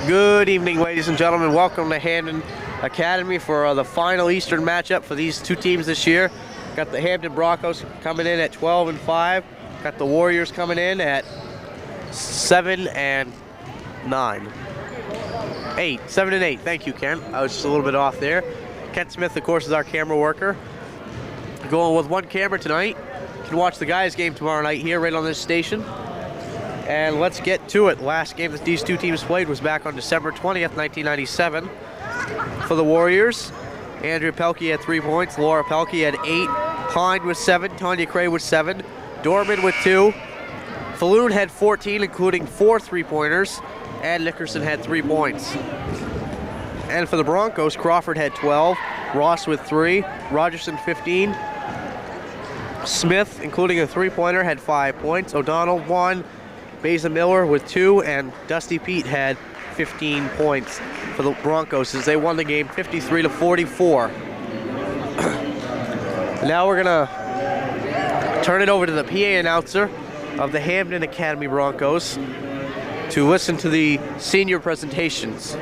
Good evening, ladies and gentlemen. Welcome to Hampden Academy for the final Eastern matchup for these two teams this year. Got the Hampden Broncos coming in at 12-5. Got the Warriors coming in at 7-9. 7-8. Thank you, Ken. I was just a little bit off there. Ken Smith, of course, is our camera worker. Going with one camera tonight. You can watch the guys' game tomorrow night here right on this station. And let's get to it. Last game that these two teams played was back on December 20th, 1997. For the Warriors, Andrea Pelkey had 3 points, Laura Pelkey had 8, Pine with 7, Tanya Cray with 7, Dorman with 2, Falloon had 14, including 4 3-pointers, and Nickerson had 3 points. And for the Broncos, Crawford had 12, Ross with 3, Rogerson 15, Smith, including a 3-pointer, had 5 points, O'Donnell 1, Beza Miller with 2, and Dusty Pete had 15 points for the Broncos as they won the game 53-44. Now we're gonna turn it over to the PA announcer of the Hampden Academy Broncos to listen to the senior presentations.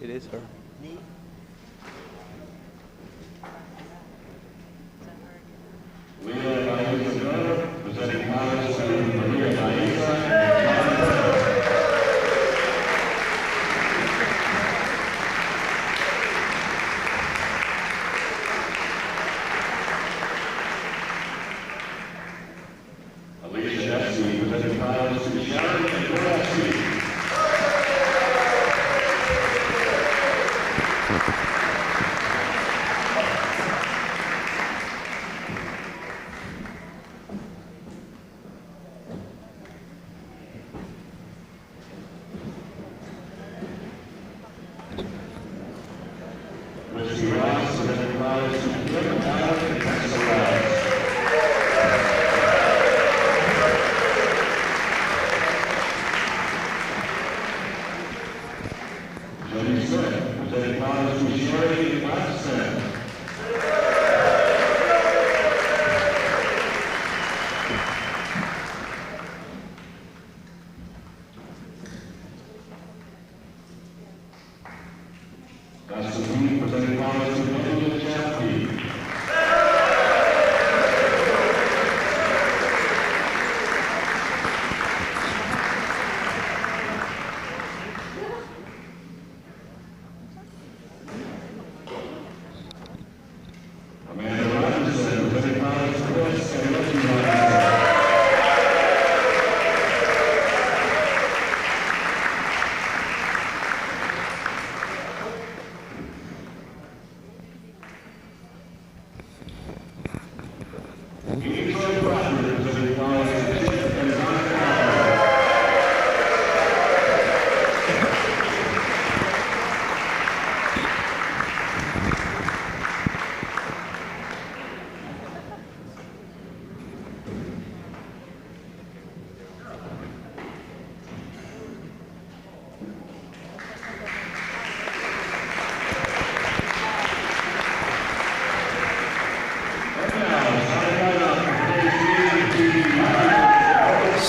It is her. That's the team presenting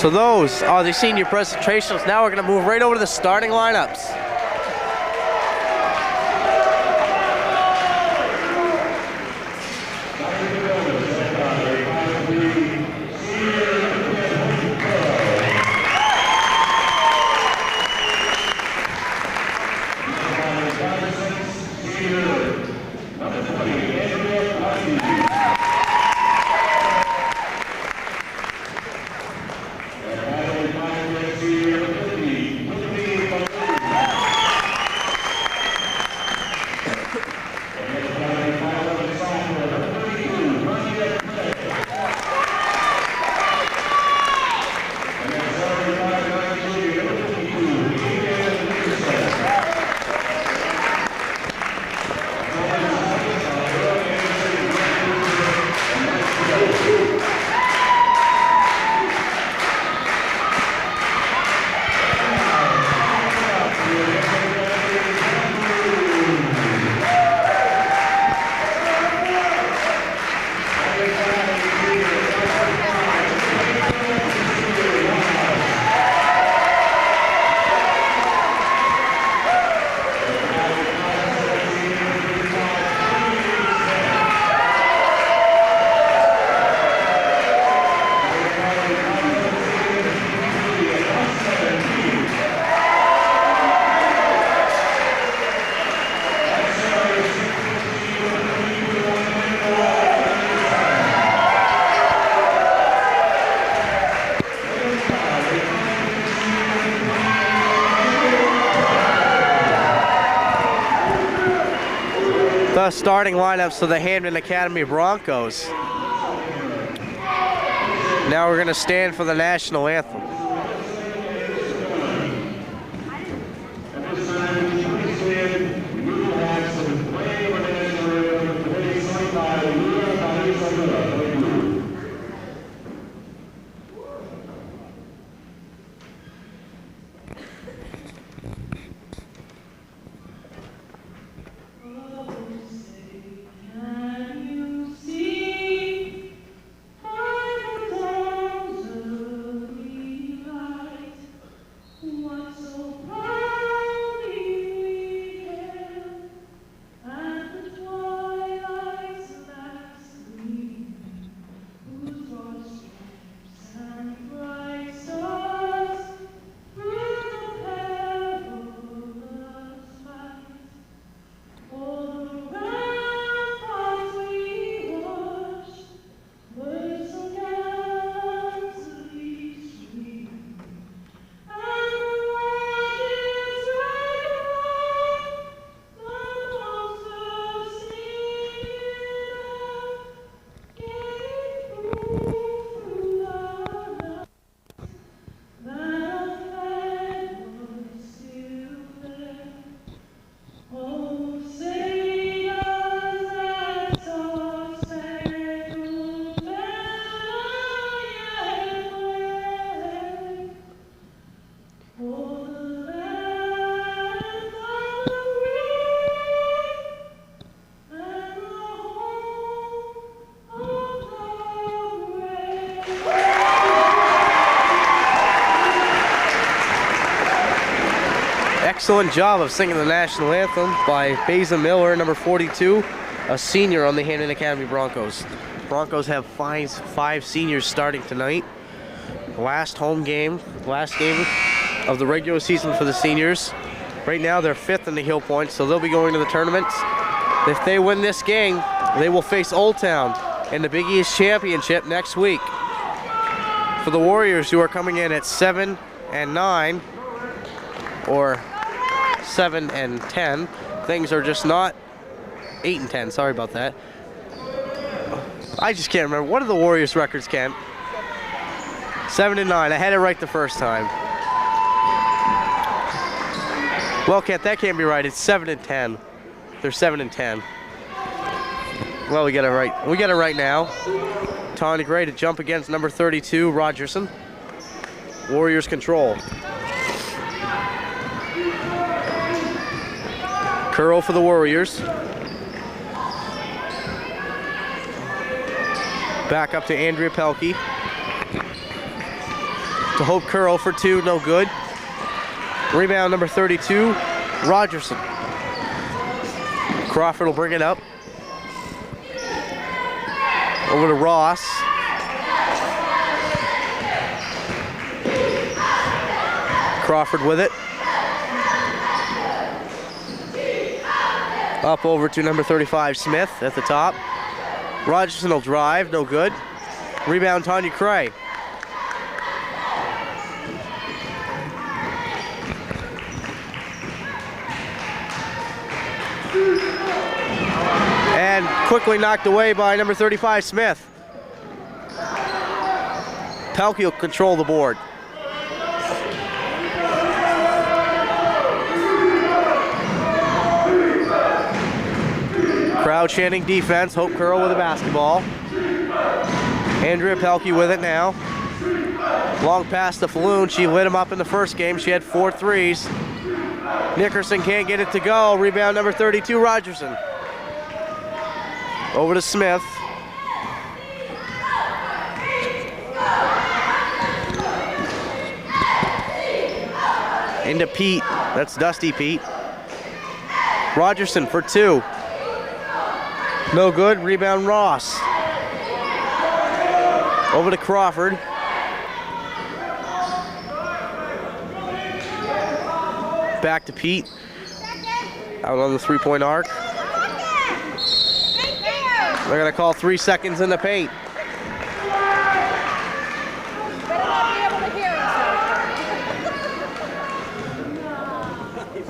So those are the senior presentations. Now we're going to move right over to the starting lineups. The starting lineups of the Hampden Academy Broncos. Now we're going to stand for the national anthem. Excellent job of singing the national anthem by Beza Miller, number 42, a senior on the Hampden Academy Broncos. Broncos have five seniors starting tonight. Last game of the regular season for the seniors. Right now they're 5th in the Hill Points, so they'll be going to the tournament. If they win this game, they will face Old Town in the Big East Championship next week. For the Warriors, who are coming in at 7 and 9, or 7 and 10. Things are just not 8 and 10. Sorry about that. I just can't remember. What are the Warriors' records, Kent? 7-9. I had it right the first time. Well, Kent, that can't be right. It's 7-10. They're 7-10. Well, we get it right. We get it right now. Tanya Gray to jump against number 32, Rogerson. Warriors control. Curl for the Warriors. Back up to Andrea Pelkey. To Hope Curl for two, no good. Rebound number 32, Rogerson. Crawford will bring it up. Over to Ross. Crawford with it. Up over to number 35, Smith at the top. Rogerson will drive, no good. Rebound, Tanya Cray. And quickly knocked away by number 35, Smith. Pelkey will control the board. Crowd chanting defense. Hope Curl with the basketball. Andrea Pelkey with it now. Long pass to Falloon. She lit him up in the first game. She had 4 threes. Nickerson can't get it to go. Rebound number 32, Rogerson. Over to Smith. Into Pete. That's Dusty Pete. Rogerson for two. No good. Rebound Ross. Over to Crawford. Back to Pete. Out on the three-point arc. They're going to call 3 seconds in the paint.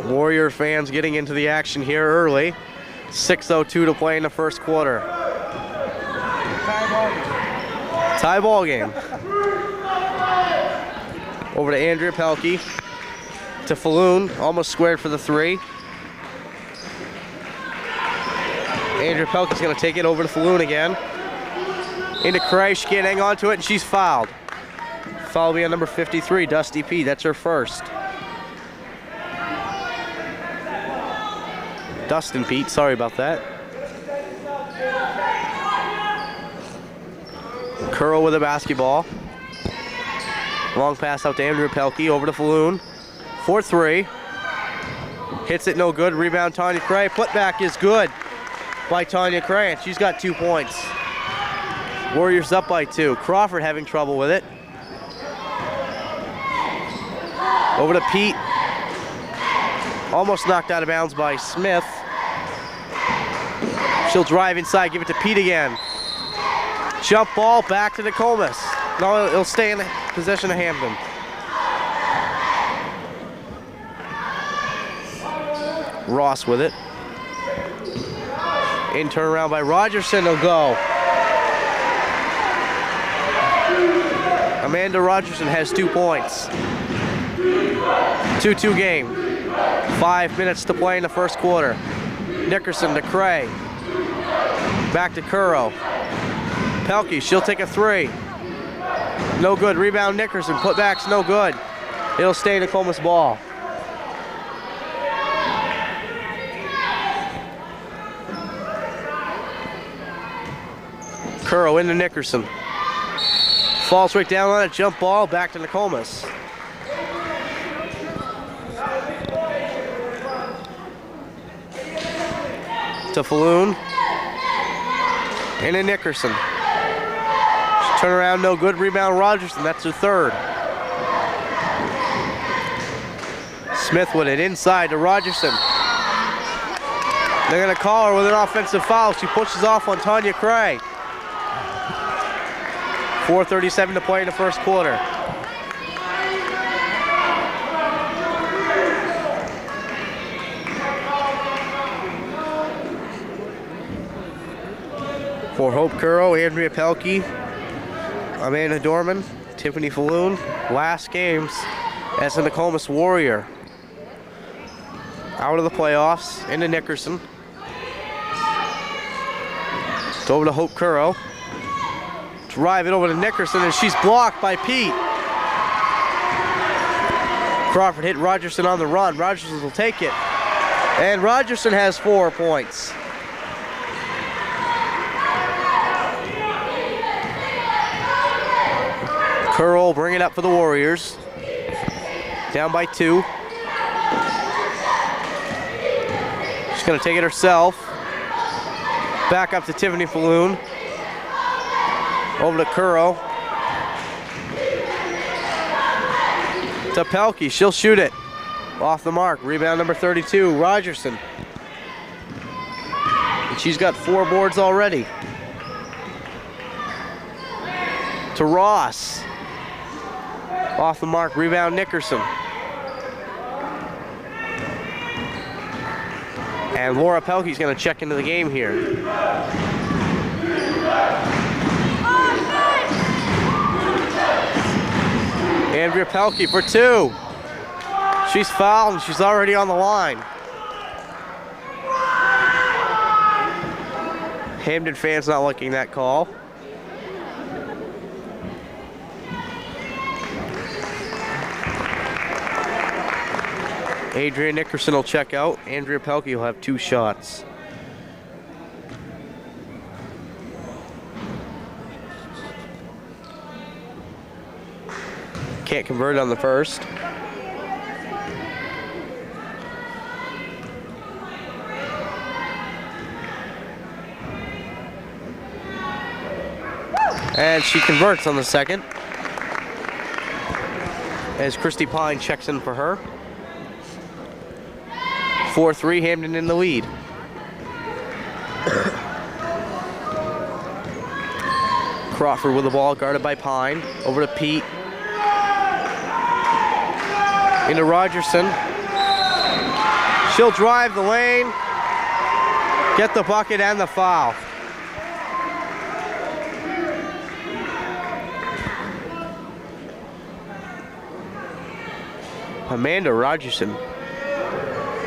Warrior fans getting into the action here early. 6:02 to play in the first quarter. Tie ball game. Over to Andrea Pelkey. To Falloon, almost squared for the three. Andrea Pelkey's going to take it over to Falloon again. Into Cray, she can't hang on to it, and she's fouled. Foul will be on number 53, Dusty P. That's her first. Dustin Pete, sorry about that. Curl with a basketball. Long pass out to Andrea Pelkey, over to Falloon. 4-3. Hits it, no good. Rebound, Tanya Cray. Putback is good by Tanya Cray, and she's got 2 points. Warriors up by 2. Crawford having trouble with it. Over to Pete. Almost knocked out of bounds by Smith. She'll drive inside, give it to Pete again. Jump ball back to Nokomis. No, it'll stay in the possession of Hampden. Ross with it. In turnaround by Rogerson, will go. Amanda Rogerson has 2 points. 2-2 game. 5 minutes to play in the first quarter. Nickerson to Cray. Back to Curro. Pelkey, she'll take a three. No good. Rebound Nickerson. Putback's no good. It'll stay Nokomis ball. Curro into Nickerson. Falls right down on it. Jump ball. Back to Nokomis. To Falloon. Into Nickerson. Turn around, no good. Rebound Rogerson. That's her third. Smith with it inside to Rogerson. They're going to call her with an offensive foul. She pushes off on Tanya Cray. 4:37 to play in the first quarter. For Hope Curro, Andrea Pelkey, Amanda Dorman, Tiffany Falloon. Last games as a Nokomis Warrior. Out of the playoffs, into Nickerson. It's over to Hope Curro. Drive it over to Nickerson, and she's blocked by Pete. Crawford hit Rogerson on the run. Rogerson will take it. And Rogerson has 4 points. Curl bring it up for the Warriors. Down by 2. She's going to take it herself. Back up to Tiffany Falloon. Over to Curl. To Pelkey. She'll shoot it. Off the mark. Rebound number 32, Rogerson. And she's got 4 boards already. To Ross. Off the mark. Rebound Nickerson. And Laura Pelkey's going to check into the game here. Andrea Pelkey for 2. She's fouled and she's already on the line. Hampden fans not liking that call. Adrian Nickerson will check out. Andrea Pelkey will have 2 shots. Can't convert on the first. And she converts on the second. As Christy Pine checks in for her. 4-3, Hampden in the lead. Crawford with the ball, guarded by Pine. Over to Pete. Into Rogerson. She'll drive the lane. Get the bucket and the foul. Amanda Rogerson.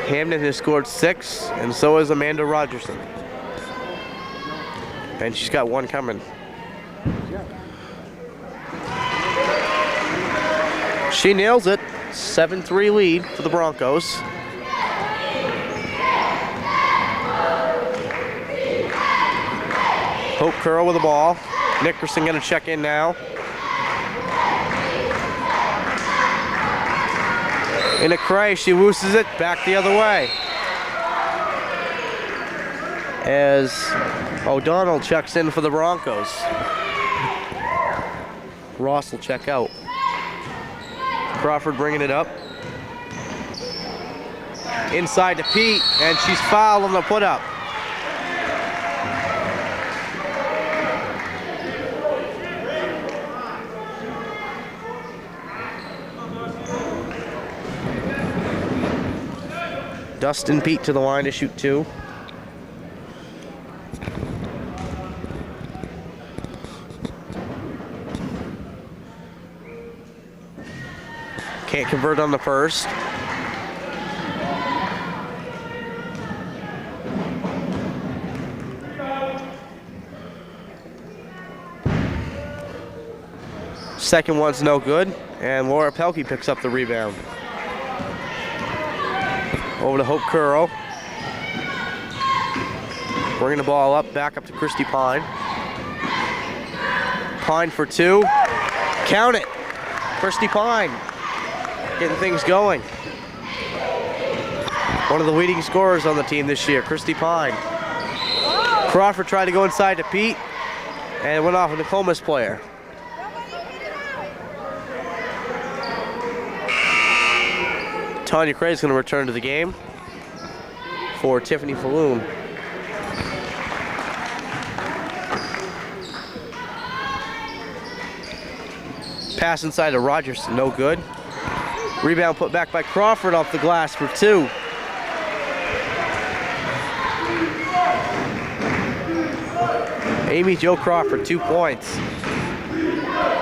Hampden has scored 6, and so has Amanda Rogerson. And she's got 1 coming. She nails it. 7-3 lead for the Broncos. Hope Curl with the ball. Nickerson gonna check in now. Into Cray, she looses it, back the other way. As O'Donnell checks in for the Broncos. Ross will check out. Crawford bringing it up. Inside to Pete, and she's fouled on the put up. Dustin Pete to the line to shoot 2. Can't convert on the first. Second one's no good, and Laura Pelkey picks up the rebound. Over to Hope Curl. Bringing the ball up, back up to Christy Pine. Pine for 2. Count it. Christy Pine getting things going. One of the leading scorers on the team this year, Christy Pine. Crawford tried to go inside to Pete, and it went off a Nokomis player. Tanya Cray is going to return to the game for Tiffany Falloon. Pass inside to Rogers, no good. Rebound put back by Crawford off the glass for 2. Amy Jo Crawford, 2 points.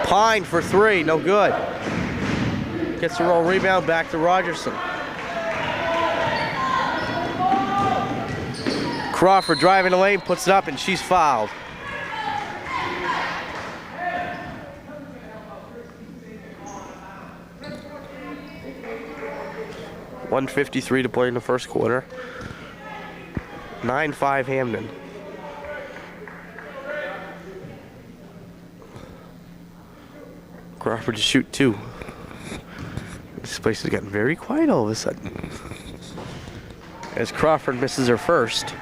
Pine for 3, no good. Gets the roll rebound back to Rogerson. Crawford driving the lane, puts it up, and she's fouled. .153 to play in the first quarter. 9-5 Hampden. Crawford to shoot 2. This place has gotten very quiet all of a sudden. As Crawford misses her first.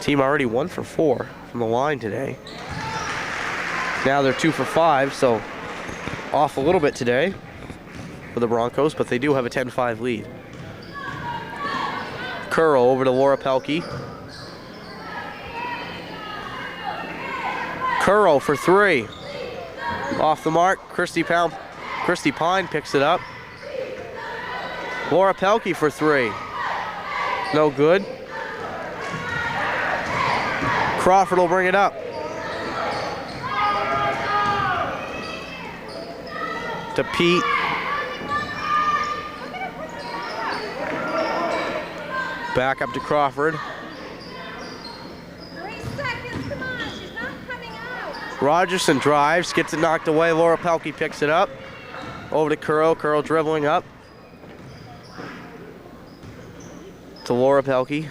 Team already 1 for 4 from the line today. Now they're 2 for 5, so off a little bit today for the Broncos, but they do have a 10-5 lead. Curl over to Laura Pelkey. Curl for 3. Off the mark, Christy Pine picks it up. Laura Pelkey for 3. No good. Crawford will bring it up. To Pete. Back up to Crawford. 3 seconds, come on, she's not coming out. Rogerson drives, gets it knocked away. Laura Pelkey picks it up. Over to Curl. Curl dribbling up. To Laura Pelkey.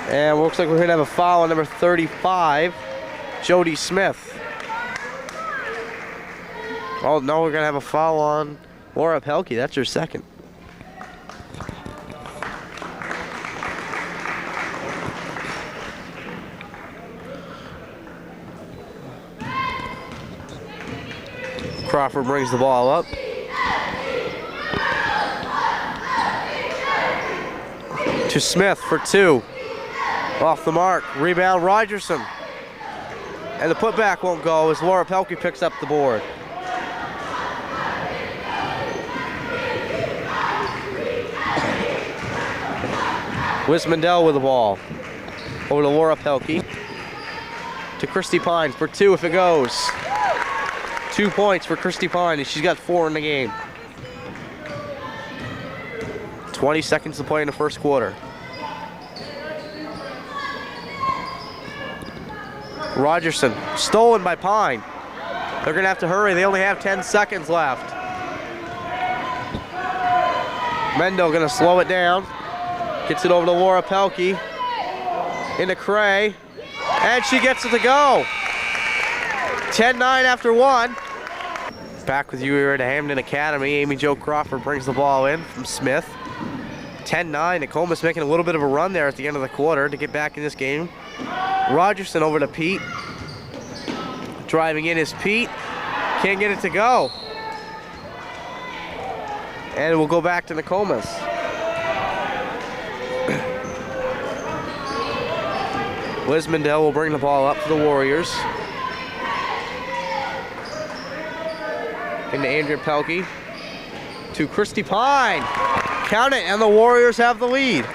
And looks like we're going to have a foul on number 35, Jody Smith. Oh, no, we're going to have a foul on Laura Pelkey. That's her second. Crawford brings the ball up. To Smith for 2. Off the mark. Rebound, Rogerson. And the putback won't go as Laura Pelkey picks up the board. Wismandel with the ball. Over to Laura Pelkey. To Christy Pine for 2 if it goes. 2 points for Christy Pine, and she's got 4 in the game. 20 seconds to play in the first quarter. Rogerson, stolen by Pine. They're gonna have to hurry, they only have 10 seconds left. Mendel gonna slow it down. Gets it over to Laura Pelkey. Into Cray, and she gets it to go. 10-9 after 1. Back with you here at Hampden Academy. Amy Jo Crawford brings the ball in from Smith. 10-9, Nokomis making a little bit of a run there at the end of the quarter to get back in this game. Rogerson over to Pete. Driving in is Pete. Can't get it to go. And we'll go back to Nokomis. Liz Mendel will bring the ball up for the Warriors. Into Andrea Pelkey. To Christy Pine. Count it, and the Warriors have the lead.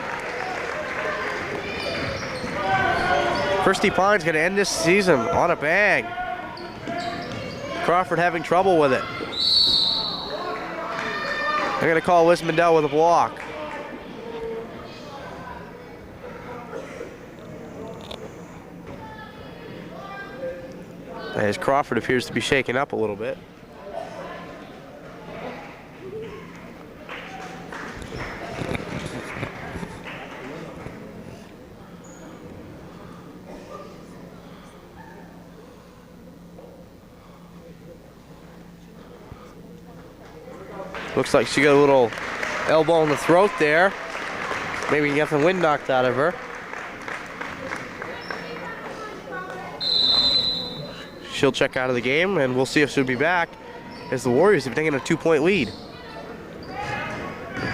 Christy Pine's going to end this season on a bang. Crawford having trouble with it. They're going to call Liz Mendel with a block. As Crawford appears to be shaken up a little bit. Looks like she got a little elbow in the throat there. Maybe get the wind knocked out of her. She'll check out of the game, and we'll see if she'll be back as the Warriors have taken a 2-point lead.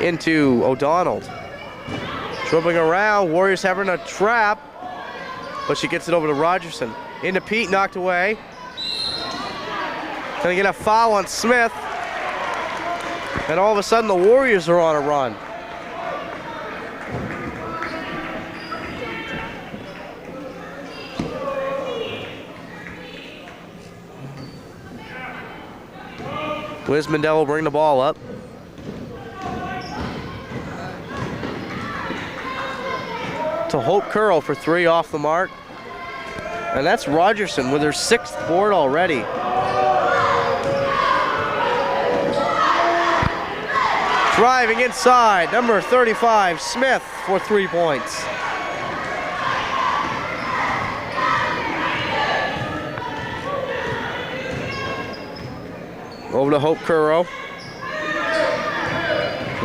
Into O'Donnell. Dribbling around, Warriors having a trap, but she gets it over to Rogerson. Into Pete, knocked away. Gonna get a foul on Smith. And all of a sudden the Warriors are on a run. Liz Mandel will bring the ball up. To Hope Curl for 3 off the mark. And that's Rogerson with her 6th board already. Driving inside, number 35, Smith for 3 points. Over to Hope Curro.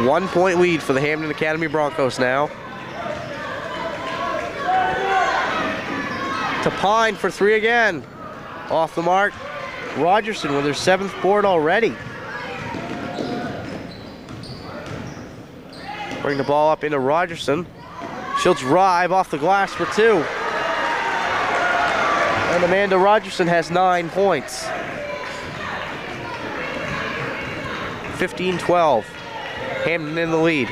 1 point lead for the Hampden Academy Broncos now. To Pine for 3 again. Off the mark. Rogerson with her 7th board already. Bring the ball up into Rogerson. She'll drive off the glass for 2. And Amanda Rogerson has 9 points. 15-12. Hampden in the lead.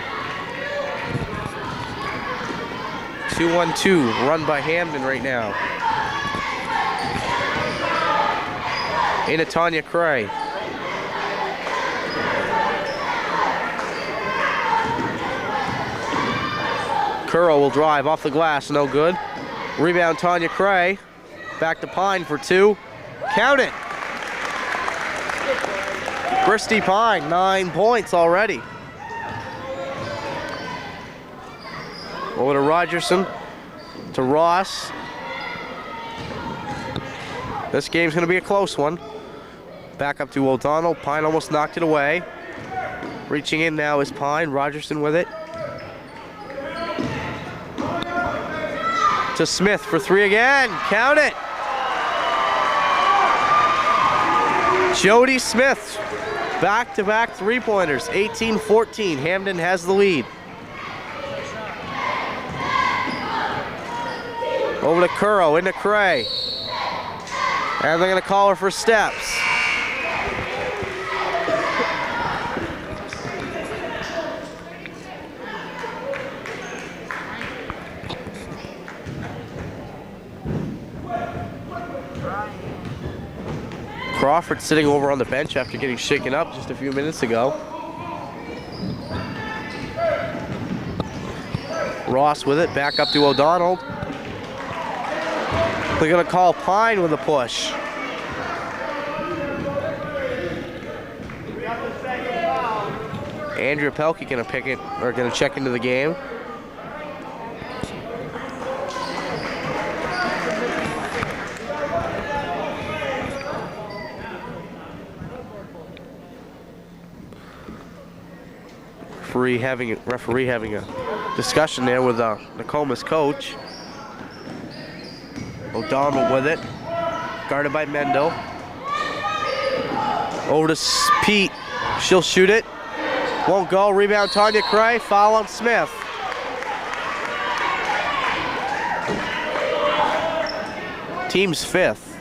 2-1-2 run by Hampden right now. Into Tanya Cray. Curl will drive off the glass, no good. Rebound Tanya Cray. Back to Pine for 2. Count it. Christy Pine, 9 points already. Over to Rogerson, to Ross. This game's gonna be a close one. Back up to O'Donnell. Pine almost knocked it away. Reaching in now is Pine. Rogerson with it. To Smith for 3 again. Count it. Jody Smith. Back-to-back 3-pointers. 18-14. Hampden has the lead. Over to Curro, into Cray. And they're going to call her for steps. Crawford sitting over on the bench after getting shaken up just a few minutes ago. Ross with it, back up to O'Donnell. They're gonna call Pine with a push. Andrea Pelkey gonna pick it, or gonna check into the game. Referee having a discussion there with Nokomis coach. O'Donnell with it, guarded by Mendel. Over to Pete, she'll shoot it. Won't go, rebound Tanya Cray, foul on Smith. Team's 5th.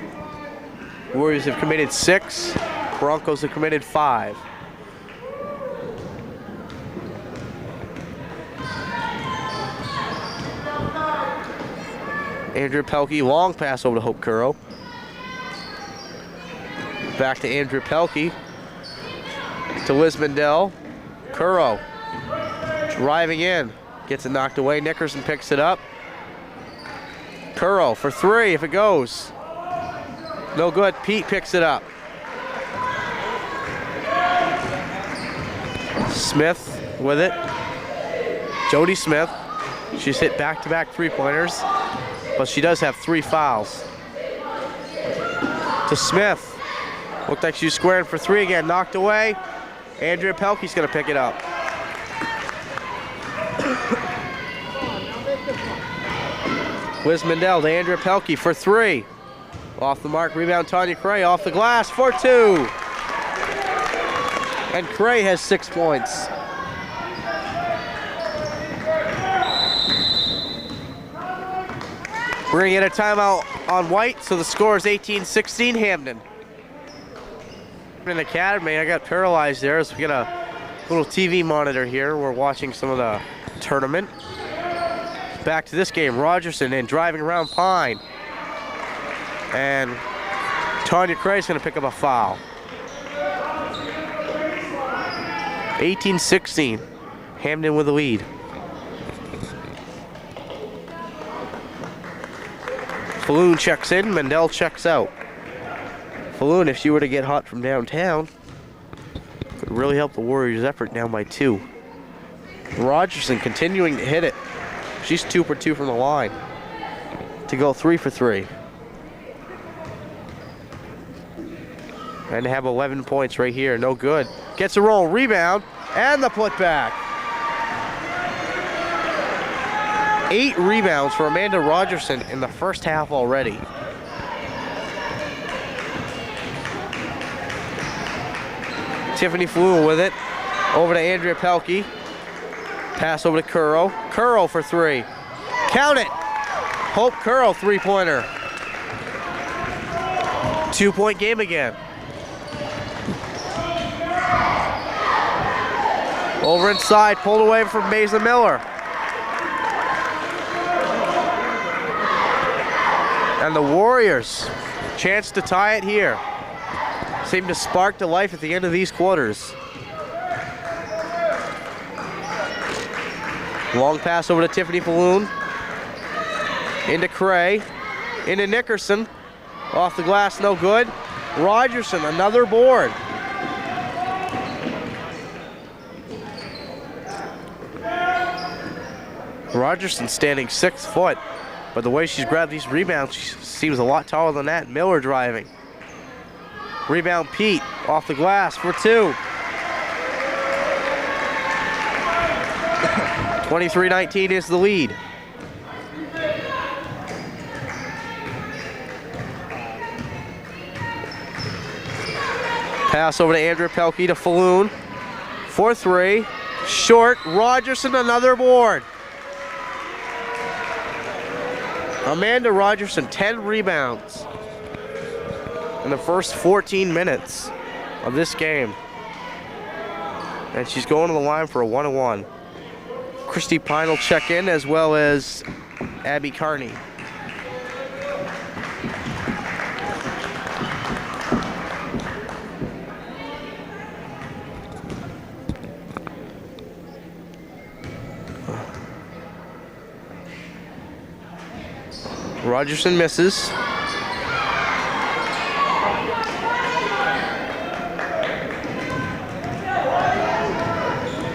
Warriors have committed 6, Broncos have committed 5. Andrea Pelkey, long pass over to Hope Curro. Back to Andrea Pelkey. To Liz Mandel. Curro driving in. Gets it knocked away. Nickerson picks it up. Curro for 3 if it goes. No good. Pete picks it up. Smith with it. Jody Smith. She's hit back-to-back 3-pointers. But she does have 3 fouls. To Smith. Looked like she was squaring for 3 again. Knocked away. Andrea Pelkey's going to pick it up. Liz Mandel to Andrea Pelkey for 3. Off the mark. Rebound Tanya Cray. Off the glass for 2. And Cray has 6 points. We're going to get a timeout on White, so the score is 18-16 Hampden. In the Academy, I got paralyzed there, so we got a Little TV monitor here. We're watching some of the tournament. Back to this game. Rogerson in, driving around Pine. And Tanya Cray's going to pick up a foul. 18-16. Hampden with the lead. Falloon checks in, Mendel checks out. Falloon, if she were to get hot from downtown, could really help the Warriors' effort down by 2. Rogerson continuing to hit it. She's 2 for 2 from the line to go 3 for 3. And to have 11 points right here, no good. Gets a roll, rebound, and the putback. 8 rebounds for Amanda Rogerson in the first half already. Tiffany Falloon with it. Over to Andrea Pelkey. Pass over to Curro. Curro for 3. Count it! Hope Curro, 3-pointer. 2-point game again. Over inside, pulled away from Mason Miller. And the Warriors, chance to tie it here. Seem to spark to life at the end of these quarters. Long pass over to Tiffany Falloon. Into Cray. Into Nickerson. Off the glass, no good. Rogerson, another board. Rogerson standing 6 foot, but the way she's grabbed these rebounds, she seems a lot taller than that. Miller driving. Rebound Pete, off the glass for 2. 23-19 is the lead. Pass over to Andrea Pelkey to Falloon. For 3, short. Rogerson, another board. Amanda Rogerson, 10 rebounds in the first 14 minutes of this game. And she's going to the line for a 1-on-1. Christy Pine will check in, as well as Abby Carney. Rogerson misses.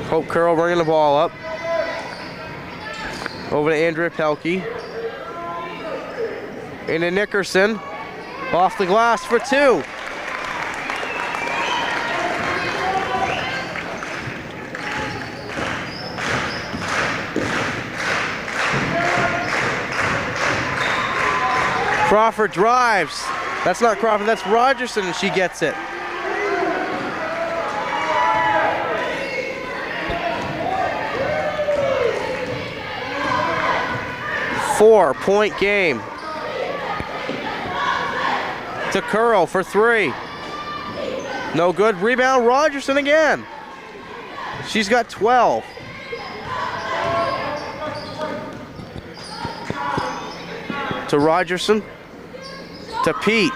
Hope Curl bringing the ball up. Over to Andrea Pelkey. Into Nickerson. Off the glass for 2. Crawford drives. That's not Crawford, that's Rogerson, and she gets it. Four-point game. To Curl for 3. No good. Rebound, Rogerson again. She's got 12. To Rogerson. To Pete.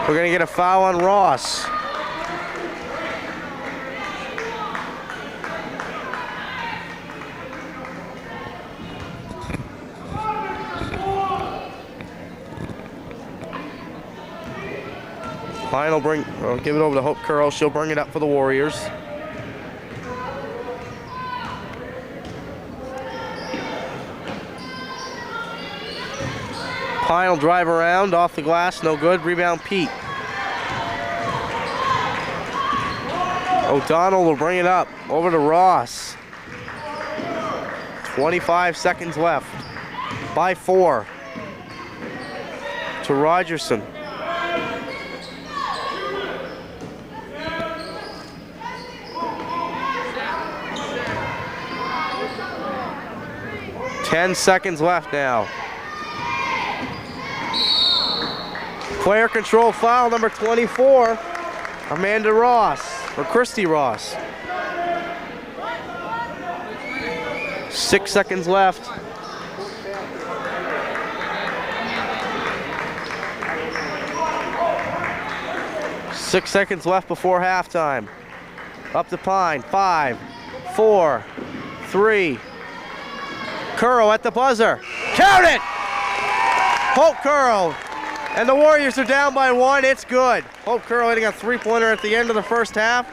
We're going to get a foul on Ross. Pine will give it over to Hope Curl. She'll bring it up for the Warriors. Pine will drive around, off the glass, no good. Rebound Pete. O'Donnell will bring it up, over to Ross. 25 seconds left. By 4. To Rogerson. Ten seconds left now. Player control foul, number 24, Amanda Ross, or Christy Ross. 6 seconds left. Six seconds left before halftime. Up to Pine, 5, 4, 3. Curl at the buzzer. Count it! Hope Curl. And the Warriors are down by 1. It's good. Hope Curl hitting a three-pointer at the end of the first half.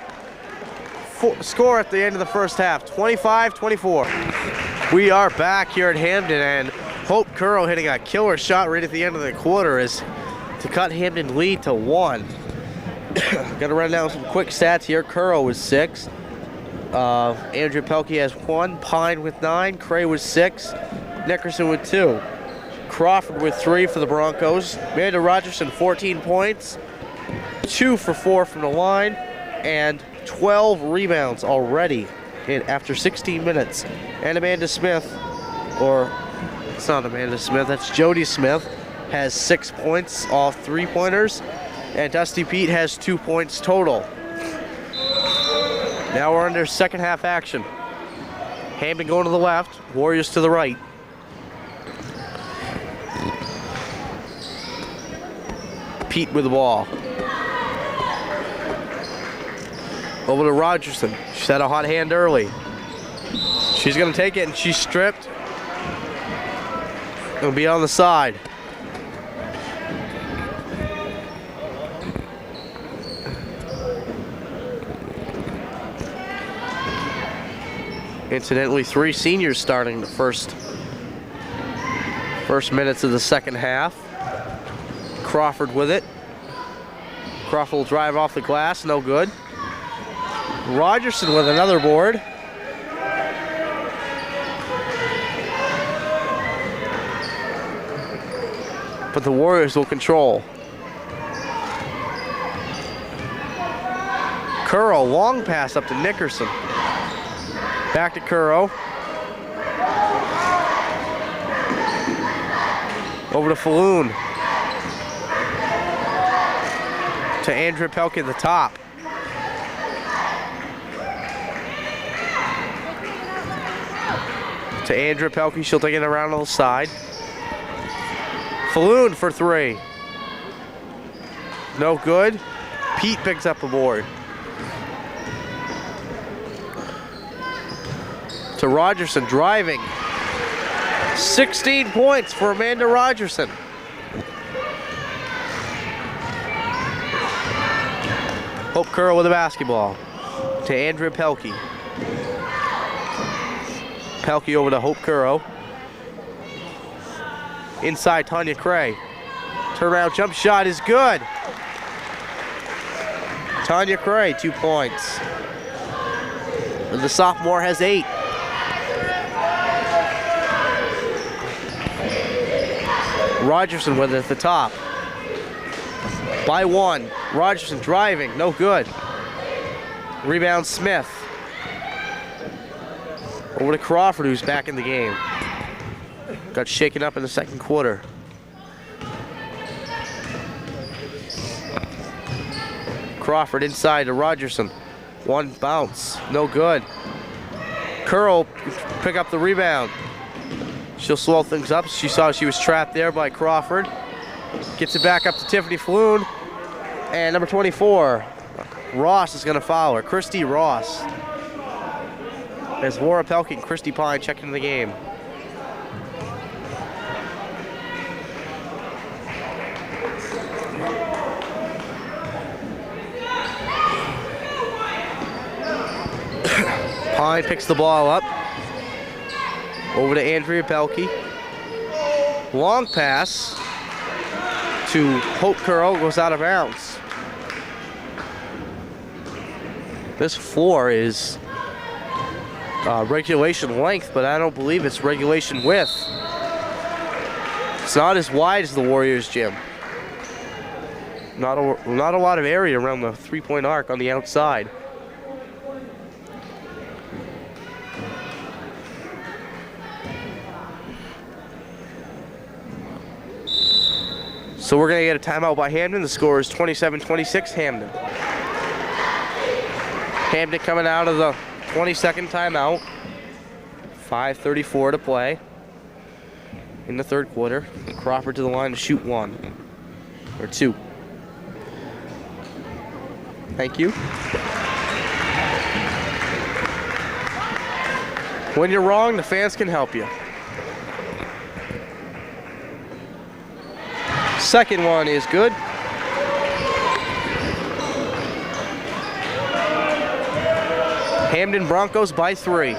Score at the end of the first half, 25-24. We are back here at Hampden, and Hope Curl hitting a killer shot right at the end of the quarter is to cut Hampden lead to 1. Got to run down some quick stats here. Curl was 6. Andrew Pelkey has 1. Pine with 9. Cray was 6. Nickerson with 2. Crawford with 3 for the Broncos. Amanda Rogerson, 14 points. 2 for 4 from the line. And 12 rebounds already after 16 minutes. And Amanda Smith, or it's not Amanda Smith, that's Jody Smith, has 6 points off three-pointers. And Dusty Pete has 2 points total. Now we're under second half action. Hampden going to the left, Warriors to the right. Pete with the ball. Over to Rogerson. She's had a hot hand early. She's going to take it, and she's stripped. It'll be on the side. Incidentally, 3 seniors starting the first minutes of the second half. Crawford with it. Crawford will drive off the glass, no good. Rogerson with another board. But the Warriors will control. Curl, long pass up to Nickerson. Back to Curl. Over to Falloon. To Andrea Pelkey at the top. To Andrea Pelkey, she'll take it around on the side. Falloon for 3. No good. Pete picks up the board. To Rogerson, driving. 16 points for Amanda Rogerson. Hope Curl with the basketball. To Andrea Pelkey. Pelkey over to Hope Curl. Inside Tanya Cray. Turnaround jump shot is good. Tanya Cray, 2 points. And the sophomore has 8. Rogerson with it at the top. By 1. Rogerson driving, no good. Rebound Smith. Over to Crawford, who's back in the game. Got shaken up in the second quarter. Crawford inside to Rogerson. 1 bounce, no good. Curl pick up the rebound. She'll slow things up. She saw she was trapped there by Crawford. Gets it back up to Tiffany Falloon. And number 24, Ross is gonna foul her. Christy Ross. As Laura Pelkey and Christy Pine check into the game. Pine picks the ball up. Over to Andrea Pelkey. Long pass to Hope Curl, goes out of bounds. This floor is regulation length, but I don't believe it's regulation width. It's not as wide as the Warriors gym. Not a lot of area around the three-point arc on the outside. So we're going to get a timeout by Hampden. The score is 27-26 Hampden. Hampden coming out of the 22nd timeout. 5:34 to play in the third quarter. Crawford to the line to shoot 1 or 2. Thank you. When you're wrong, the fans can help you. Second one is good. Hampden Broncos by 3.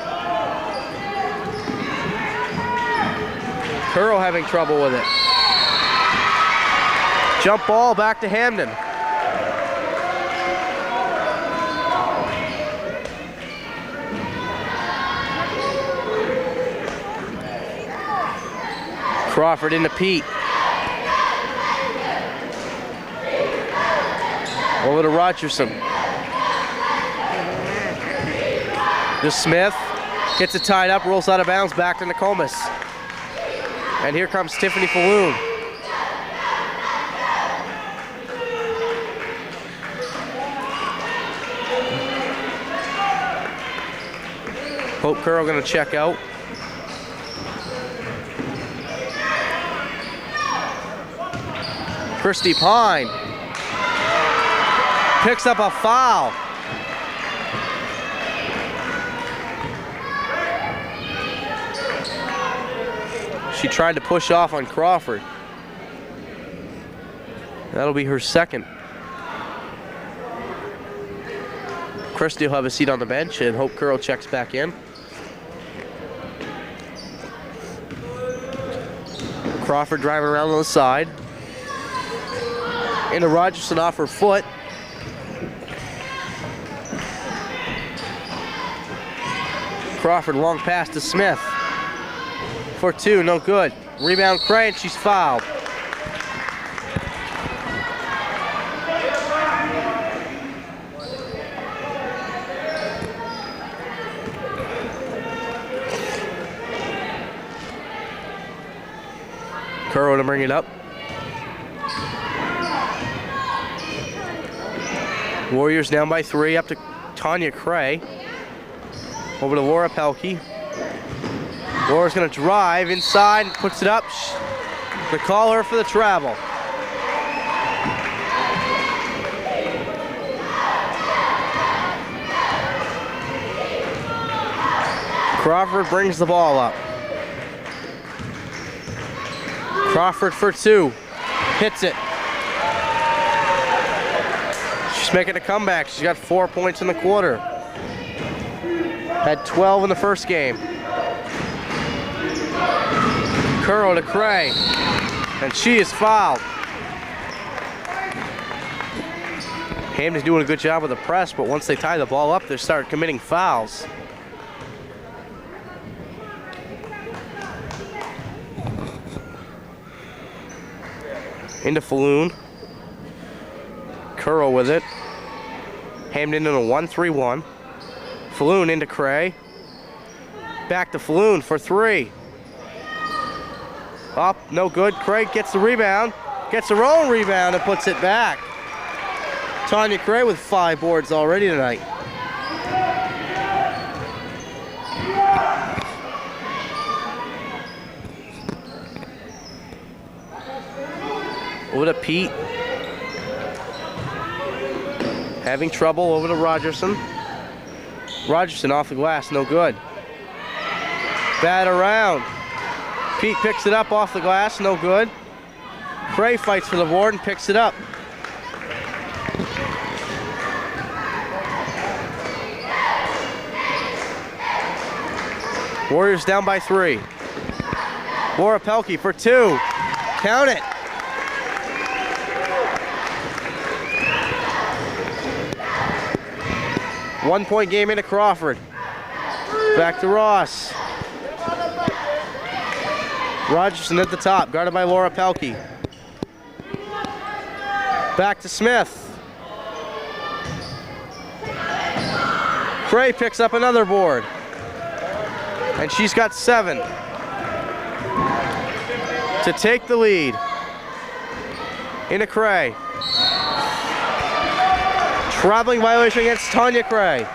Curl having trouble with it. Jump ball back to Hampden. Crawford into Pete. Over to Rogerson. To Smith. Gets it tied up, rolls out of bounds, back to Nokomis. And here comes Tiffany Falloon. Hope Curl gonna check out. Christy Pine picks up a foul. She tried to push off on Crawford. That'll be her second. Christy will have a seat on the bench, and Hope Curl checks back in. Crawford driving around on the side. Into Rogerson off her foot. Crawford long pass to Smith. For 2, no good. Rebound Cray, and she's fouled. Curl to bring it up. Warriors down by 3, up to Tanya Cray. Over to Laura Pelkey. Laura's gonna drive inside and puts it up. They call her for the travel. Crawford brings the ball up. Crawford for 2, hits it. She's making a comeback. She's got 4 points in the quarter. Had 12 in the first game. Curl to Cray, and she is fouled. Hampden's doing a good job with the press, but once they tie the ball up, they start committing fouls. Into Falloon. Curl with it. Hampden in a 1-3-1. Falloon into Cray. Back to Falloon for 3. Up, no good. Craig gets the rebound. Gets her own rebound and puts it back. Tanya Cray with 5 boards already tonight. Over to Pete. Having trouble over to Rogerson. Rogerson off the glass, no good. Bat around. Pete picks it up off the glass, no good. Cray fights for the board and picks it up. Warriors down by 3. Laura Pelkey for 2. Count it. One-point game into Crawford. Back to Ross. Rogerson at the top, guarded by Laura Pelkey. Back to Smith. Cray picks up another board. And she's got 7 to take the lead. into Cray. Traveling violation against Tanya Cray.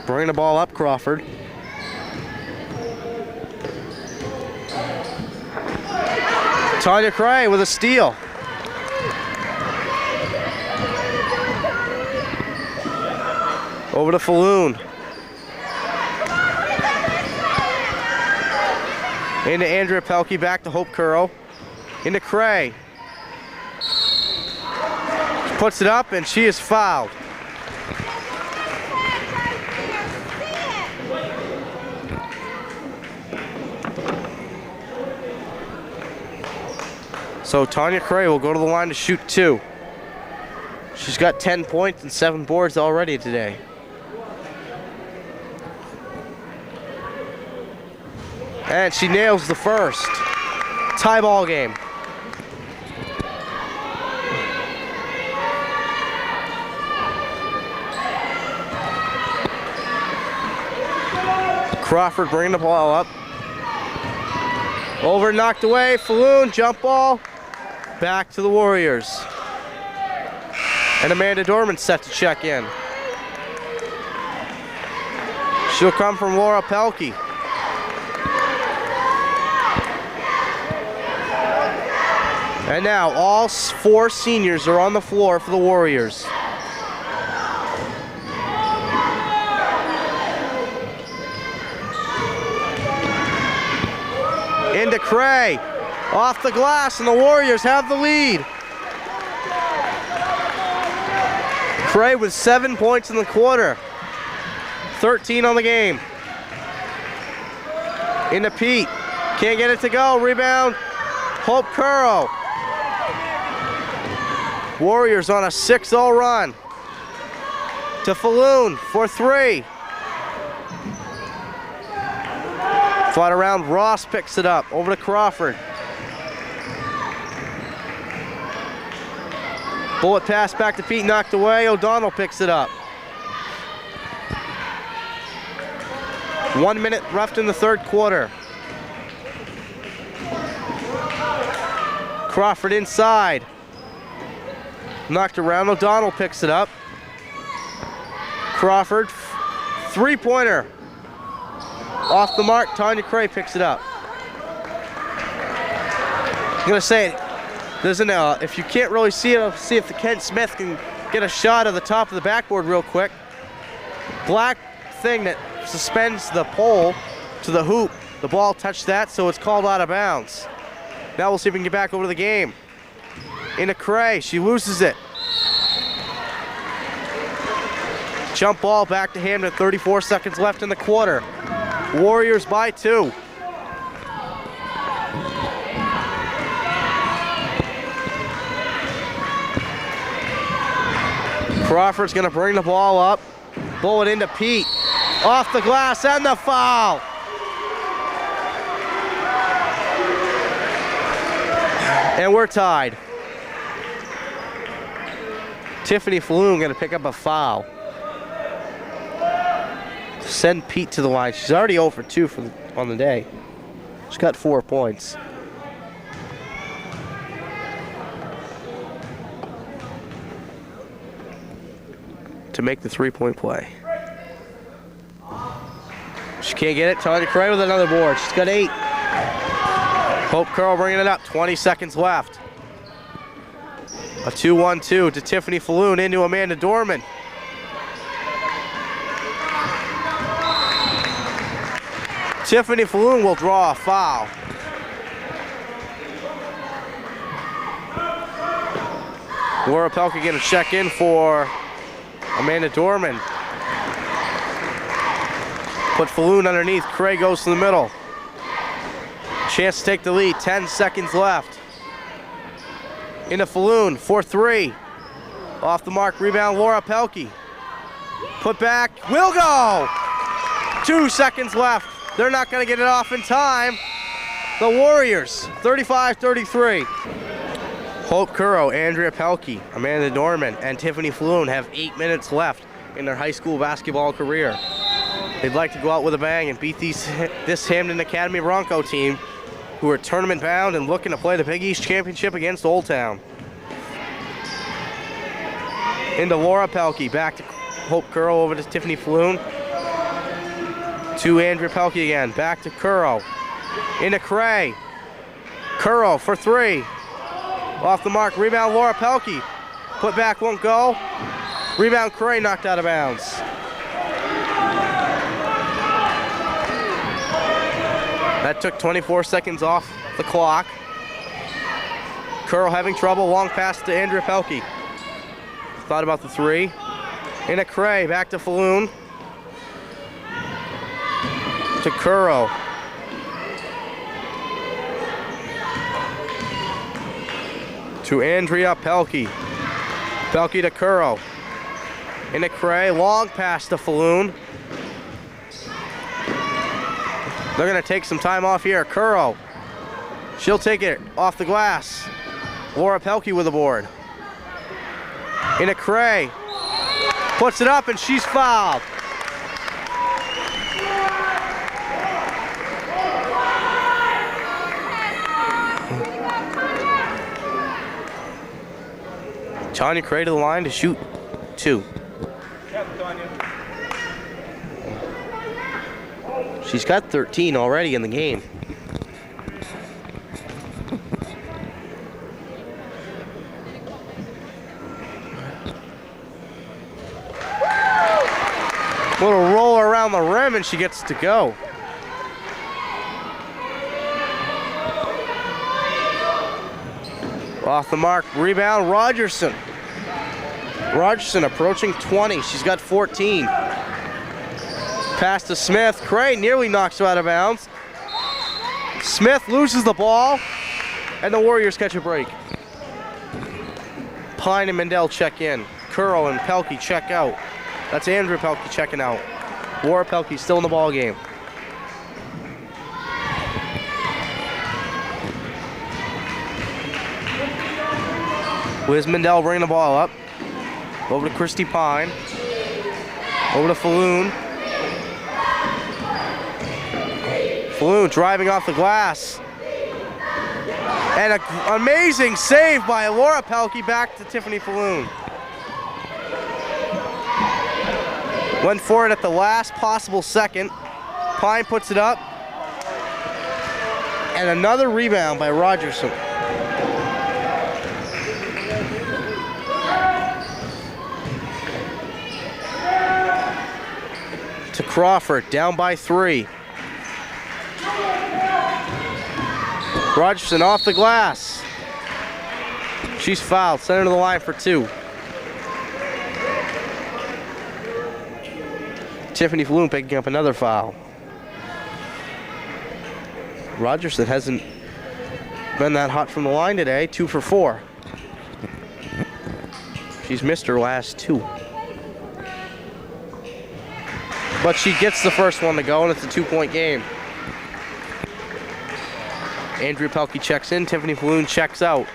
Bring the ball up, Crawford. Tanya Cray with a steal. Over to Falloon. Into Andrea Pelkey, back to Hope Curl. Into Cray. She puts it up and she is fouled. So Tanya Cray will go to the line to shoot 2. She's got 10 points and 7 boards already today. And she nails the first. Tie ball game. Crawford bringing the ball up. Over, knocked away, Falloon, jump ball. Back to the Warriors. And Amanda Dorman set to check in. She'll come from Laura Pelkey. And now all 4 seniors are on the floor for the Warriors. Into Cray. Off the glass, and the Warriors have the lead. Cray with 7 points in the quarter. 13 on the game. Into Pete. Can't get it to go. Rebound. Hope Curl. Warriors on a 6-0 run. To Falloon for 3. Fought around, Ross picks it up. Over to Crawford. Bullet pass back to Pete, knocked away. O'Donnell picks it up. 1 minute left in the third quarter. Crawford inside. Knocked around, O'Donnell picks it up. Crawford, 3-pointer. Off the mark, Tanya Cray picks it up. I'm gonna say, if you can't really see it, see if the Kent Smith can get a shot of the top of the backboard real quick. Black thing that suspends the pole to the hoop. The ball touched that, so it's called out of bounds. Now we'll see if we can get back over the game. Into Cray, she loses it. Jump ball back to Hampden, 34 seconds left in the quarter. Warriors by 2. Crawford's gonna bring the ball up. Bullet into Pete. Off the glass and the foul. And we're tied. Tiffany Falloon gonna pick up a foul. Send Pete to the line. She's already 0 for 2 on the day. She's got 4 points. To make the 3-point play. She can't get it. Tanya Cray with another board. She's got 8. Hope Curl bringing it up. 20 seconds left. A 2-1-2 to Tiffany Falloon into Amanda Dorman. Tiffany Falloon will draw a foul. Laura Pelkey going to check in for Amanda Dorman. Put Falloon underneath. Cray goes to the middle. Chance to take the lead. 10 seconds left. Into Falloon for 3. Off the mark. Rebound Laura Pelkey. Put back. Will go. 2 seconds left. They're not going to get it off in time. The Warriors, 35-33. Hope Curro, Andrea Pelkey, Amanda Dorman, and Tiffany Floon have 8 minutes left in their high school basketball career. They'd like to go out with a bang and beat this Hampden Academy Bronco team, who are tournament bound and looking to play the Big East Championship against Old Town. Into Laura Pelkey, back to Hope Curro, over to Tiffany Floon. To Andrea Pelkey again, back to Curro. Into Cray. Curro for three. Off the mark, rebound Laura Pelkey. Put back, won't go. Rebound Cray, knocked out of bounds. That took 24 seconds off the clock. Curl having trouble, long pass to Andrea Pelkey. Thought about the three. In a Cray, back to Falloon. To Curl. To Andrea Pelkey. Pelkey to Curl. In a Cray, long pass to Falloon. They're gonna take some time off here. Curl. She'll take it off the glass. Laura Pelkey with the board. In a Cray. Puts it up and she's fouled. Tanya Cray to the line to shoot two. She's got 13 already in the game. Little roll around the rim and she gets to go. Off the mark, rebound, Rogerson. Rogerson approaching 20, she's got 14. Pass to Smith, Cray nearly knocks her out of bounds. Smith loses the ball, and the Warriors catch a break. Pine and Mendel check in. Curl and Pelkey check out. That's Andrew Pelkey checking out. Laura Pelkey still in the ball game. Liz Mendel bringing the ball up. Over to Christy Pine. Over to Falloon. Falloon driving off the glass. And an amazing save by Laura Pelkey, back to Tiffany Falloon. Went for it at the last possible second. Pine puts it up. And another rebound by Rogerson. To Crawford, down by 3. Rogerson off the glass. She's fouled, sent her to the line for 2. Tiffany Falloon picking up another foul. Rogerson hasn't been that hot from the line today, 2 for 4. She's missed her last 2. But she gets the first one to go, and it's a 2-point game. Andrea Pelkey checks in, Tiffany Falloon checks out.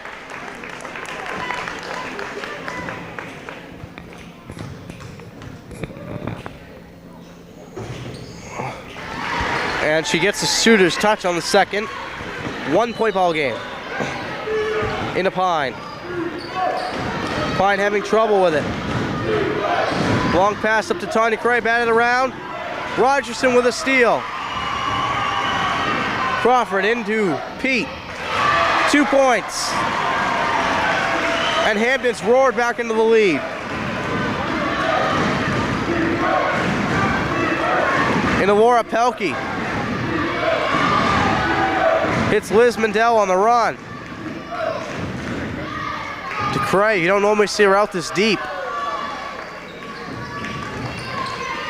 And she gets a shooter's touch on the second. 1-point ball game. Into Pine. Pine having trouble with it. Long pass up to Tanya Cray, batted around. Rogerson with a steal. Crawford into Pete. 2 points. And Hampden's roared back into the lead. Into Laura Pelkey. Hits Liz Mendel on the run. To Cray, you don't normally see her out this deep.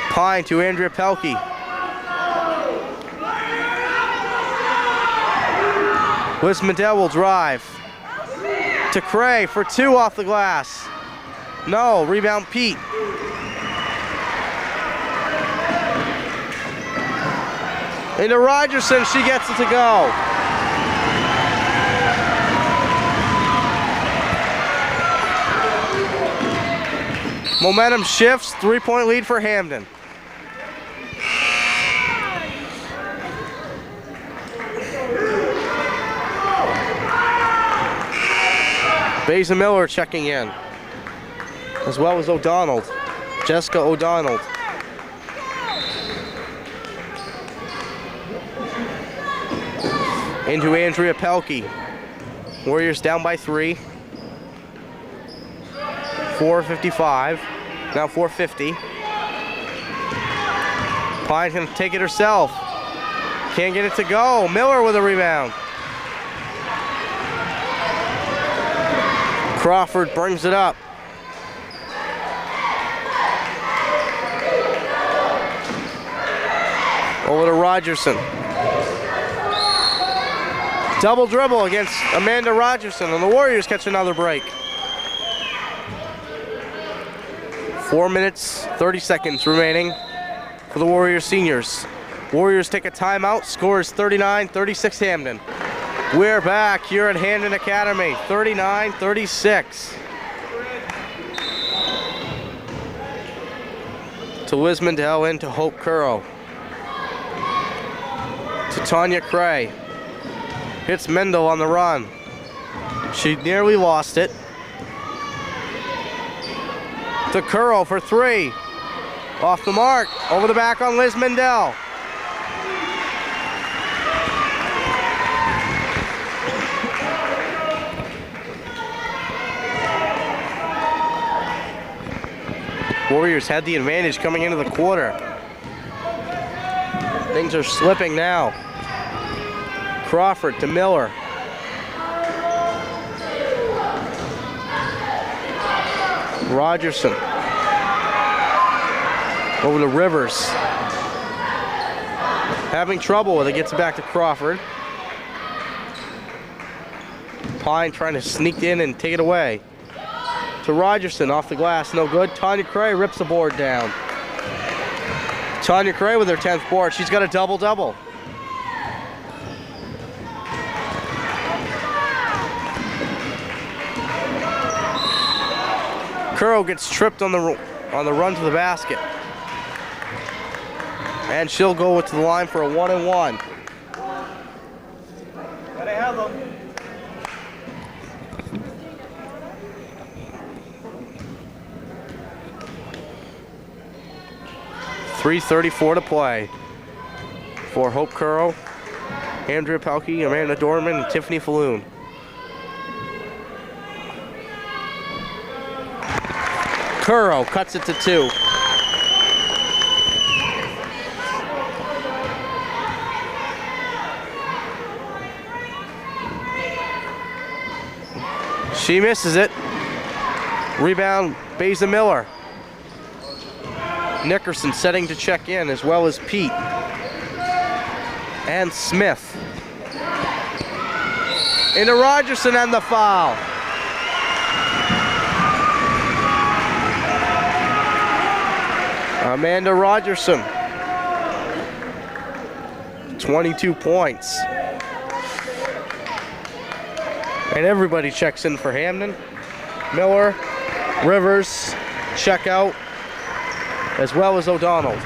Pine to Andrea Pelkey. Liz Mendel will drive. To Cray for 2 off the glass. No, rebound Pete. Into Rogerson, she gets it to go. Momentum shifts, 3-point lead for Hampden. Beza Miller checking in, as well as O'Donnell, Jessica O'Donnell. Into Andrea Pelkey. Warriors down by 3. 4:55, now 4:50. Pine's gonna take it herself. Can't get it to go. Miller with a rebound. Crawford brings it up. Over to Rogerson. Double dribble against Amanda Rogerson, and the Warriors catch another break. 4 minutes, 30 seconds remaining for the Warriors seniors. Warriors take a timeout, score is 39-36 Hampden. We're back here at Hampden Academy, 39-36. To Liz Mendel into Hope Currow. To Tanya Cray. Hits Mendel on the run. She nearly lost it. To Currow for 3. Off the mark. Over the back on Liz Mendel. Warriors had the advantage coming into the quarter. Things are slipping now. Crawford to Miller. Rogerson. Over to Rivers. Having trouble with it, gets it back to Crawford. Pine trying to sneak in and take it away. To Rogerson, off the glass, no good. Tanya Cray rips the board down. Tanya Cray with her 10th board. She's got a double-double. Currow gets tripped on the run to the basket. And she'll go to the line for a 1-and-1. Gotta have them. 3:34 to play for Hope Currow, Andrea Pelkey, Amanda Dorman, and Tiffany Falloon. Currow cuts it to 2. She misses it. Rebound, Beza Miller. Nickerson setting to check in, as well as Pete and Smith. Into Rogerson and the foul. Amanda Rogerson, 22 points. And everybody checks in for Hampden. Miller, Rivers, check out, as well as O'Donnell.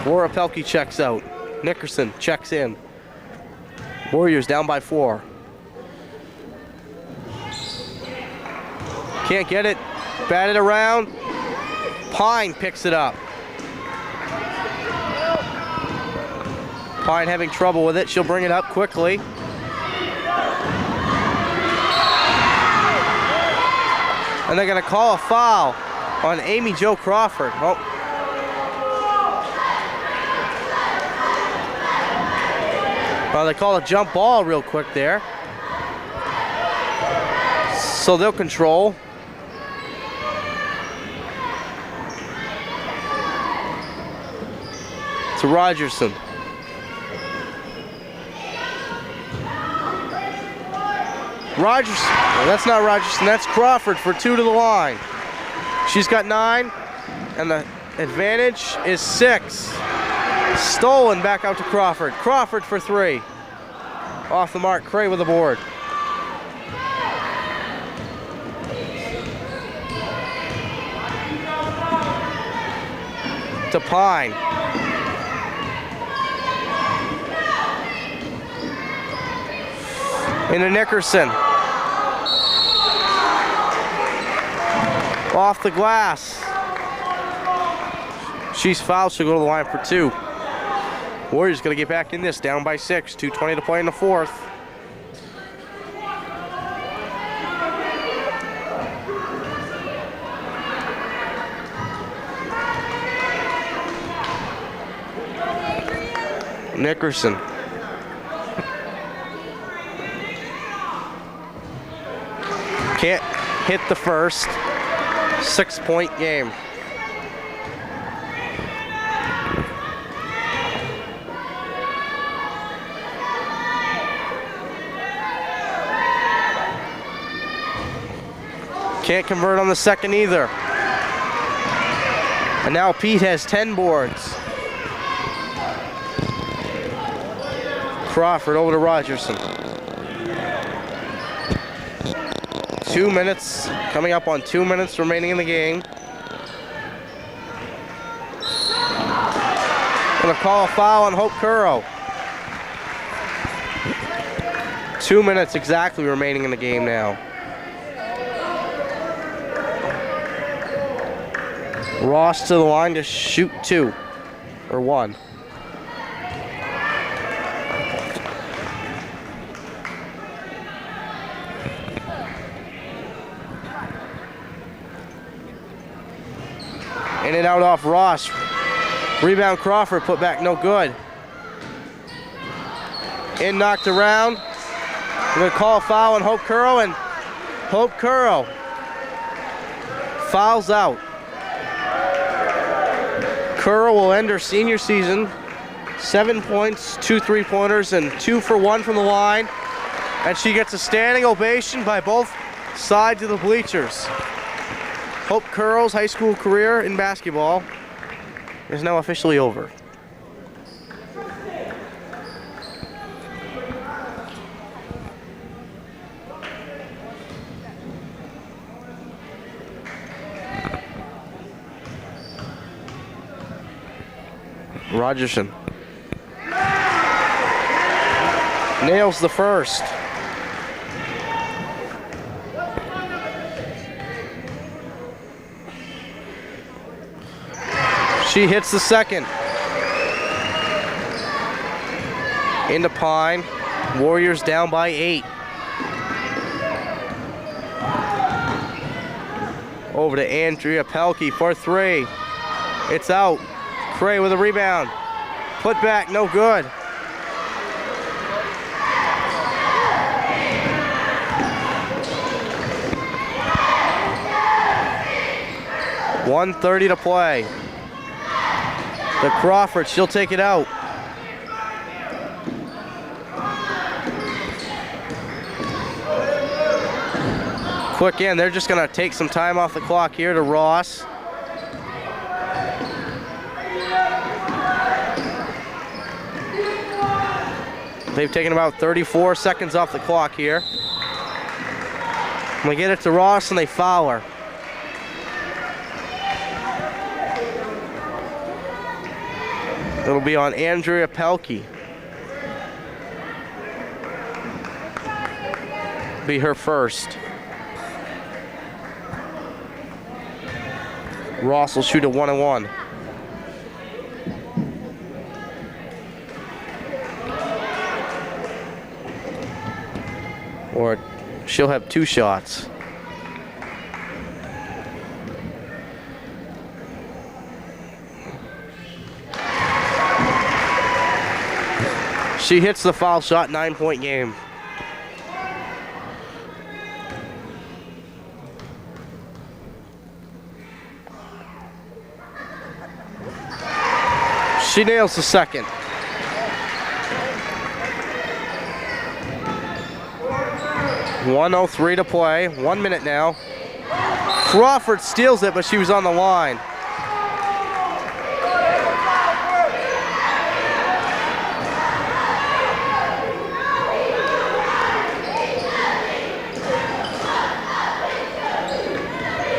Laura Pelkey checks out. Nickerson checks in. Warriors down by 4. Can't get it. Batted around. Pine picks it up. Pine having trouble with it. She'll bring it up quickly. And they're going to call a foul on Amy Jo Crawford. Oh. Well, they call a jump ball real quick there. So they'll control. To Rogerson. Well, that's not Rogerson, that's Crawford for 2 to the line. She's got 9, and the advantage is 6. Stolen back out to Crawford. Crawford for 3. Off the mark, Cray with the board. to Pine. Into Nickerson. Off the glass. She's fouled, she'll go to the line for 2. Warriors gonna get back in this, down by 6, 2:20 to play in the 4th. Nickerson. Can't hit the first. 6-point game. Can't convert on the second either. And now Pete has 10 boards. Crawford over to Rogerson. 2 minutes, coming up on 2 minutes remaining in the game. Gonna call a foul on Hope Curro. 2 minutes exactly remaining in the game now. Ross to the line to shoot 2, or 1. In and out off Ross. Rebound Crawford, put back, no good. In, knocked around. We're gonna call a foul on Hope Curro, and Hope Curro fouls out. Curro will end her senior season. 7 points, 2 3-pointers, and 2 for 1 from the line. And she gets a standing ovation by both sides of the bleachers. Hope Curro's high school career in basketball is now officially over. Rogerson nails the first. She hits the second. Into Pine. Warriors down by 8. Over to Andrea Pelkey for 3. It's out. Cray with a rebound. Put back, no good. .130 to play. The Crawford, she'll take it out. Quick in, they're just gonna take some time off the clock here to Ross. They've taken about 34 seconds off the clock here. We get it to Ross and they foul her. It'll be on Andrea Pelkey. Be her first. Ross will shoot a 1-and-1. Or she'll have 2 shots. She hits the foul shot, 9-point game. She nails the second. .103 to play, 1 minute now. Crawford steals it, but she was on the line.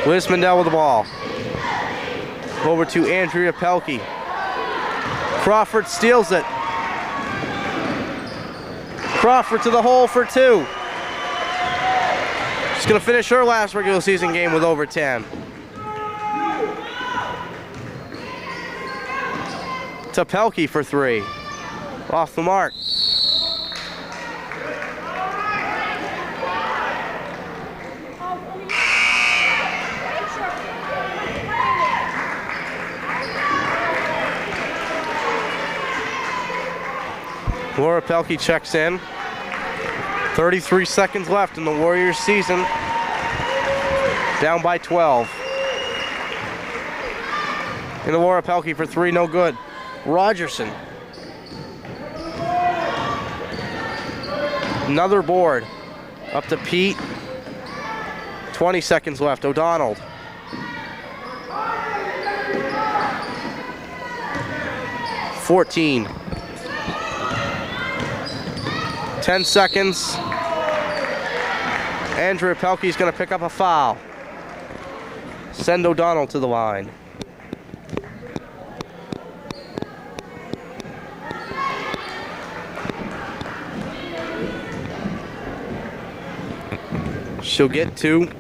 Liz Mandel with the ball. Over to Andrea Pelkey. Crawford steals it. Crawford to the hole for 2. She's going to finish her last regular season game with over 10. To Pelkey for 3. Off the mark. Laura Pelkey checks in. 33 seconds left in the Warriors season. Down by 12. And the Laura Pelkey for 3, no good. Rogerson. Another board. Up to Pete. 20 seconds left. O'Donnell. $14. 10 seconds. Andrea Pelkey's going to pick up a foul. Send O'Donnell to the line. She'll get 2.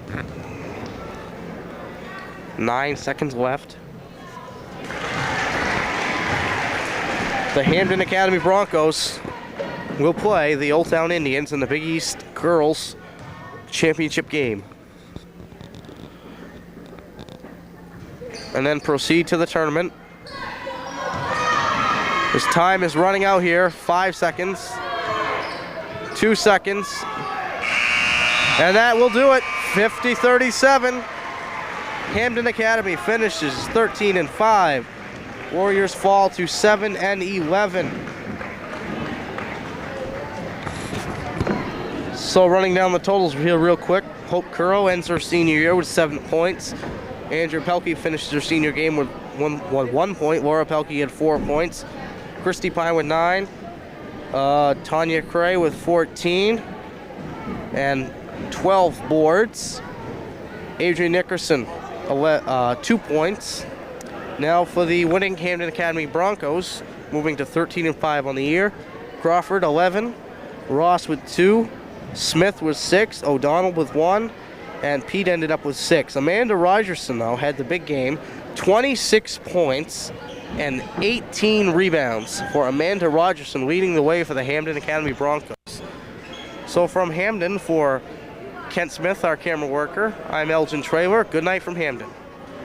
9 seconds left. The Hampden Academy Broncos will play the Old Town Indians in the Big East Girls Championship game. And then proceed to the tournament. This time is running out here. 5 seconds. 2 seconds. And that will do it. 50-37. Hampden Academy finishes 13-5. Warriors fall to 7-11. So running down the totals here real quick. Hope Curro ends her senior year with 7 points. Andrea Pelkey finishes her senior game with 1 point. Laura Pelkey had 4 points. Christy Pine with 9. Tanya Cray with 14. And 12 boards. Adrian Nickerson, 2 points. Now for the winning Hampden Academy Broncos, moving to 13-5 on the year. Crawford, 11. Ross with 2. Smith with 6. O'Donnell with 1. And Pete ended up with 6. Amanda Rogerson, though, had the big game. 26 points and 18 rebounds for Amanda Rogerson, leading the way for the Hampden Academy Broncos. So from Hampden, for Kent Smith, our camera worker, I'm Elgin Traylor. Good night from Hampden.